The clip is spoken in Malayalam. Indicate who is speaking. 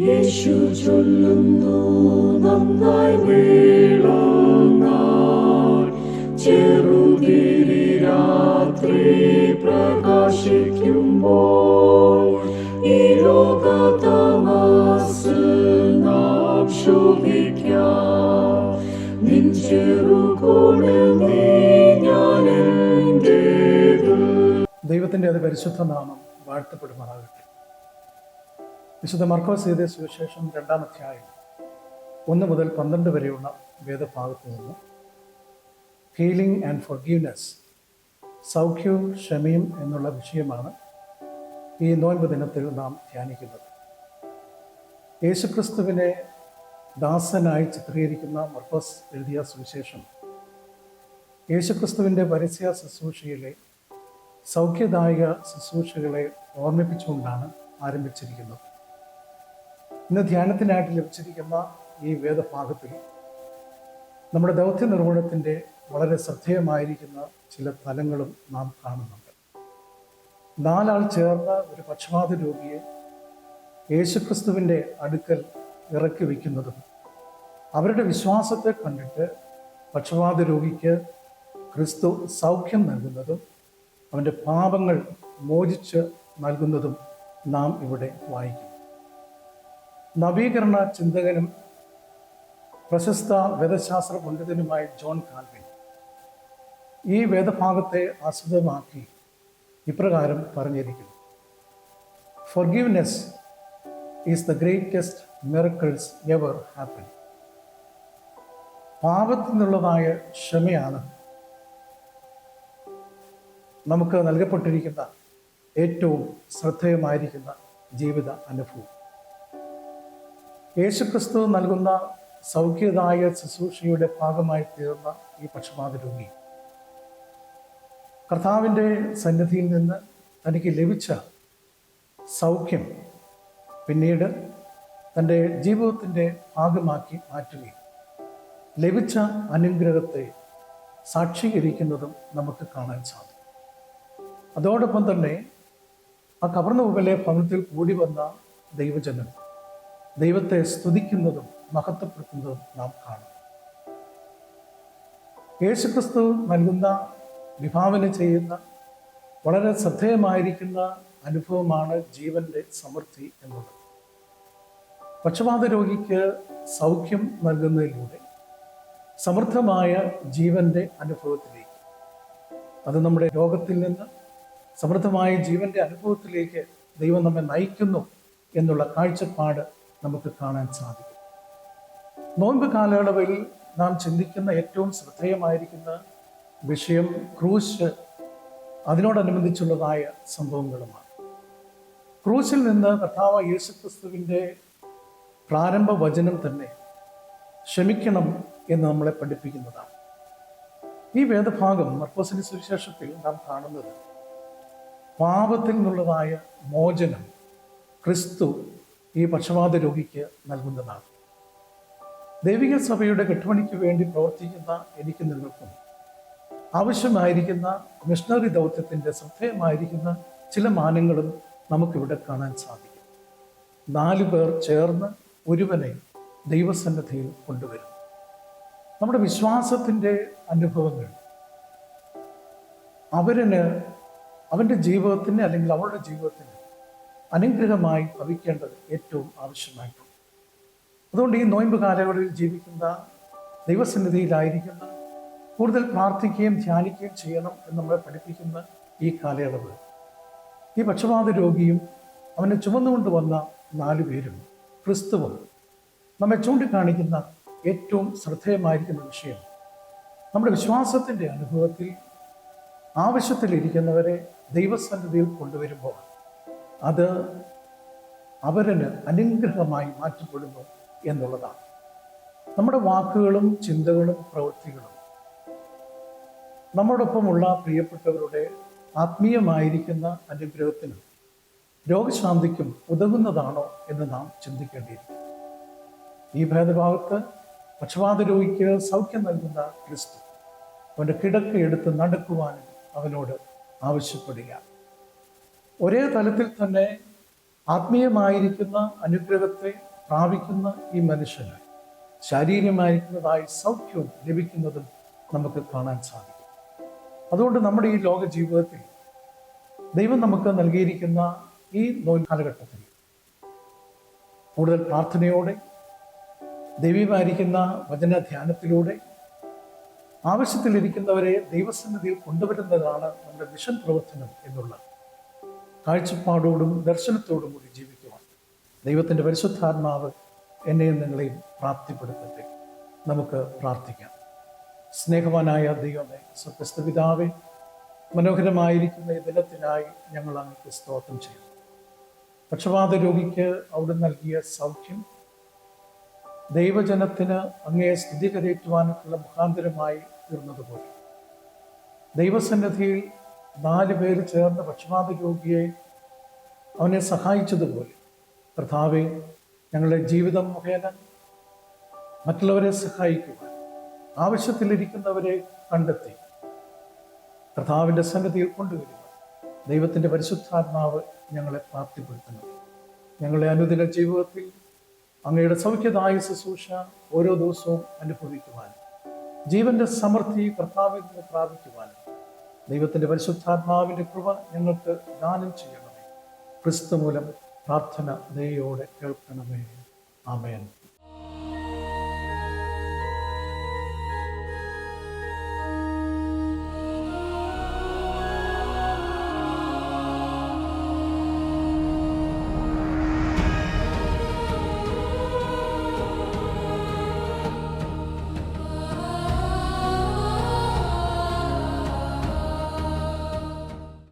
Speaker 1: യേശു ചൊല്ലുന്നു നന്നായി വീളങ്ങാൻ, ചെറുതിരി രാത്രി പ്രകാശിക്കുമ്പോൾ ഈ ലോകതമസ് നാം ശോഭിക്കാം. നിൻ ചെറുകോണിൽ നീ ഞാൻ എന്റേത്.
Speaker 2: ദൈവത്തിൻ്റെ അതിപരിശുദ്ധ നാമം വാഴ്ത്തപ്പെടുമാറാകട്ടെ. വിശുദ്ധ മർക്കോസ് എഴുതിയ സുവിശേഷം 2-ാം അധ്യായം 1 മുതൽ 12 വരെയുള്ള വേദഭാഗത്ത് നിന്ന് ഹീലിംഗ് ആൻഡ് ഫോർഗീവ്നെസ്, സൗഖ്യവും ക്ഷമയും എന്നുള്ള വിഷയമാണ് ഈ നോയമ്പ് ദിനത്തിൽ നാം ധ്യാനിക്കുന്നത്. യേശുക്രിസ്തുവിനെ ദാസനായി ചിത്രീകരിക്കുന്ന മർക്കോസ് എഴുതിയ സുവിശേഷം യേശുക്രിസ്തുവിൻ്റെ പരസ്യ ശുശ്രൂഷയിലെ സൗഖ്യദായക ശുശ്രൂഷകളെ ഓർമ്മിപ്പിച്ചുകൊണ്ടാണ് ആരംഭിച്ചിരിക്കുന്നത്. ഇന്ന് ധ്യാനത്തിനായിട്ട് ലഭിച്ചിരിക്കുന്ന ഈ വേദഭാഗത്തിൽ നമ്മുടെ ദൗത്യ നിർവഹണത്തിൻ്റെ വളരെ ശ്രദ്ധേയമായിരിക്കുന്ന ചില തലങ്ങളും നാം കാണുന്നുണ്ട്. 4 ആൾ ചേർന്ന് ഒരു പക്ഷവാത രോഗിയെ യേശുക്രിസ്തുവിൻ്റെ അടുക്കൽ ഇറക്കി വയ്ക്കുന്നതും അവരുടെ വിശ്വാസത്തെ കണ്ടിട്ട് പക്ഷവാത രോഗിക്ക് ക്രിസ്തു സൗഖ്യം നൽകുന്നതും അവൻ്റെ പാപങ്ങൾ മോചിച്ച് നൽകുന്നതും നാം ഇവിടെ വായിക്കും. നവീകരണ ചിന്തകനും പ്രശസ്ത വേദശാസ്ത്ര പണ്ഡിതനുമായ ജോൺ കാൽവിൻ ഈ വേദഭാഗത്തെ ആസ്പദമാക്കി ഇപ്രകാരം പറഞ്ഞിരിക്കുന്നു: forgiveness is the greatest miracles ever happen. പാപത്തിൽ നിന്നുള്ളതായ ക്ഷമയാണ് നമുക്ക് നൽകപ്പെട്ടിരിക്കുന്ന ഏറ്റവും ശ്രദ്ധേയമായിരിക്കുന്ന ജീവിത അനുഭവം. യേശുക്രിസ്തു നൽകുന്ന സൗഖ്യദായ ശുശ്രൂഷയുടെ ഭാഗമായി തീർന്ന ഈ പക്ഷപാത രോഗി കർത്താവിൻ്റെ സന്നിധിയിൽ നിന്ന് തനിക്ക് ലഭിച്ച സൗഖ്യം പിന്നീട് തൻ്റെ ജീവിതത്തിൻ്റെ ഭാഗമാക്കി മാറ്റുകയും ലഭിച്ച അനുഗ്രഹത്തെ സാക്ഷീകരിക്കുന്നതും നമുക്ക് കാണാൻ സാധിക്കും. അതോടൊപ്പം തന്നെ ആ കവർന്നമുകളിലെ ഭവനത്തിൽ കൂടി വന്ന ദൈവജനം ദൈവത്തെ സ്തുതിക്കുന്നതും മഹത്വപ്പെടുത്തുന്നതും നാം കാണും. യേശുക്രിസ്തു നൽകുന്ന വിഭാവന ചെയ്യുന്ന വളരെ ശ്രദ്ധേയമായിരിക്കുന്ന അനുഭവമാണ് ജീവന്റെ സമൃദ്ധി എന്നുള്ളത്. പക്ഷപാത രോഗിക്ക് സൗഖ്യം നൽകുന്നതിലൂടെ സമൃദ്ധമായ ജീവന്റെ അനുഭവത്തിലേക്ക്, അത് നമ്മുടെ രോഗത്തിൽ നിന്ന് സമൃദ്ധമായ ജീവന്റെ അനുഭവത്തിലേക്ക് ദൈവം നമ്മെ നയിക്കുന്നു എന്നുള്ള കാഴ്ചപ്പാട് നമുക്ക് കാണാൻ സാധിക്കും. നോമ്പ് കാലയളവിൽ നാം ചിന്തിക്കുന്ന ഏറ്റവും ശ്രദ്ധേയമായിരിക്കുന്ന വിഷയം ക്രൂശ്, അതിനോടനുബന്ധിച്ചുള്ളതായ സംഭവങ്ങളുമാണ്. ക്രൂശിൽ നിന്ന് കർത്താവ് യേശുക്രിസ്തുവിൻ്റെ പ്രാരംഭ വചനം തന്നെ ക്ഷമിക്കണം എന്ന് നമ്മളെ പഠിപ്പിക്കുന്നതാണ്. ഈ വേദഭാഗം മർക്കോസിന്റെ സുവിശേഷത്തിൽ നാം കാണുന്നത് പാപത്തിൽ നിന്നുള്ളതായ മോചനം ക്രിസ്തു ഈ പക്ഷപാത രോഗിക്ക് നൽകുന്നതാണ്. ദൈവിക സഭയുടെ കെട്ടുപണിക്ക് വേണ്ടി പ്രവർത്തിക്കുന്ന എനിക്ക് നിങ്ങൾക്കും ആവശ്യമായിരിക്കുന്ന മിഷണറി ദൗത്യത്തിൻ്റെ ശ്രദ്ധേയമായിരിക്കുന്ന ചില മാനങ്ങളും നമുക്കിവിടെ കാണാൻ സാധിക്കും. 4 പേർ ചേർന്ന് ഒരുവനെ ദൈവസന്നിധിയിൽ കൊണ്ടുവരും. നമ്മുടെ വിശ്വാസത്തിൻ്റെ അനുഭവങ്ങൾ അവൻ്റെ ജീവിതത്തിന് അല്ലെങ്കിൽ അവളുടെ ജീവിതത്തിന് അനുഗ്രഹമായി ഭവിക്കേണ്ടത് ഏറ്റവും ആവശ്യമായിട്ടുണ്ട്. അതുകൊണ്ട് ഈ നോയമ്പ് കാലയളവിൽ ജീവിക്കുന്ന ദൈവസന്നിധിയിലായിരിക്കുന്ന കൂടുതൽ പ്രാർത്ഥിക്കുകയും ധ്യാനിക്കുകയും ചെയ്യണം എന്ന് നമ്മളെ പഠിപ്പിക്കുന്ന ഈ കാലയളവ് ഈ പക്ഷപാത രോഗിയും അവനെ ചുമന്നുകൊണ്ട് വന്ന 4 പേരും ക്രിസ്തുവും നമ്മെ ചൂണ്ടിക്കാണിക്കുന്ന ഏറ്റവും ശ്രദ്ധേയമായിരിക്കുന്ന വിഷയം നമ്മുടെ വിശ്വാസത്തിൻ്റെ അനുഭവത്തിൽ ആവശ്യത്തിലിരിക്കുന്നവരെ ദൈവസന്നിധിയിൽ കൊണ്ടുവരുമ്പോൾ അത് അവരിന് അനുഗ്രഹമായി മാറ്റപ്പെടുന്നു എന്നുള്ളതാണ്. നമ്മുടെ വാക്കുകളും ചിന്തകളും പ്രവൃത്തികളും നമ്മോടൊപ്പമുള്ള പ്രിയപ്പെട്ടവരുടെ ആത്മീയമായിരിക്കുന്ന അനുഗ്രഹത്തിനും രോഗശാന്തിക്കും ഉതകുന്നതാണോ എന്ന് നാം ചിന്തിക്കേണ്ടിയിരിക്കും. ഈ ഭേദഭാഗത്ത് പക്ഷപാത രോഗിക്ക് സൗഖ്യം നൽകുന്ന ക്രിസ്തു അവൻ്റെ കിടക്ക എടുത്ത് നടക്കുവാനും അവനോട് ആവശ്യപ്പെടുക. ഒരേ തലത്തിൽ തന്നെ ആത്മീയമായിരിക്കുന്ന അനുഗ്രഹത്തെ പ്രാപിക്കുന്ന ഈ മനുഷ്യന് ശാരീരികമായിരിക്കുന്നതായി സൗഖ്യവും ലഭിക്കുന്നതും നമുക്ക് കാണാൻ സാധിക്കും. അതുകൊണ്ട് നമ്മുടെ ഈ ലോക ജീവിതത്തിൽ ദൈവം നമുക്ക് നൽകിയിരിക്കുന്ന ഈ നോയ് കാലഘട്ടത്തിൽ കൂടുതൽ പ്രാർത്ഥനയോടെ, ദൈവീകമായിരിക്കുന്ന വചനധ്യാനത്തിലൂടെ ആവശ്യത്തിലിരിക്കുന്നവരെ ദൈവസന്നിധിയിൽ കൊണ്ടുവരുന്നതാണ് നമ്മുടെ മിഷൻ പ്രവർത്തനം എന്നുള്ള കാഴ്ചപ്പാടോടും ദർശനത്തോടും കൂടി ജീവിക്കുവാൻ ദൈവത്തിൻ്റെ പരിശുദ്ധാത്മാവ് എന്നെയും നിങ്ങളെയും പ്രാപ്തിപ്പെടുത്തട്ടെ. നമുക്ക് പ്രാർത്ഥിക്കാം. സ്നേഹവാനായ ദൈവമേ, സ്വർഗ്ഗസ്ഥ പിതാവേ, മനോഹരമായിരിക്കുന്ന ഈ ദിനത്തിനായി ഞങ്ങൾ അങ്ങേക്ക് സ്തോത്രം ചെയ്യുന്നു. പക്ഷപാത രോഗിക്ക് അവിടെ നൽകിയ സൗഖ്യം ദൈവജനത്തിന് അങ്ങയെ സ്തുതി കരയറ്റുവാനുള്ള മുഖാന്തരമായി തീർന്നതുപോലെ ദൈവസന്നിധിയിൽ 4 പേര് ചേർന്ന് പക്ഷപാത രോഗിയെ അവനെ സഹായിച്ചതുപോലെ കർത്താവേ, ഞങ്ങളുടെ ജീവിതം മുഖേന മറ്റുള്ളവരെ സഹായിക്കുവാൻ, ആവശ്യത്തിലിരിക്കുന്നവരെ കണ്ടെത്തി കർത്താവിൻ്റെ സന്നിധിയിൽ കൊണ്ടുവരിക ദൈവത്തിൻ്റെ പരിശുദ്ധാത്മാവ് ഞങ്ങളെ പ്രാപ്തിപ്പെടുത്തുന്നു. ഞങ്ങളുടെ അനുദിന ജീവിതത്തിൽ അങ്ങയുടെ സൗഖ്യദായ ശുശ്രൂഷ ഓരോ ദിവസവും അനുഭവിക്കുവാൻ, ജീവന്റെ സമൃദ്ധി കർത്താവിൽ നിന്ന് പ്രാപിക്കുവാൻ ദൈവത്തിൻ്റെ പരിശുദ്ധാത്മാവിൻ്റെ കൃപ ഞങ്ങൾക്ക് ദാനം ചെയ്യണമേ. ക്രിസ്തു മൂലം പ്രാർത്ഥന ദയയോടെ കേൾക്കണമേ. ആമേൻ.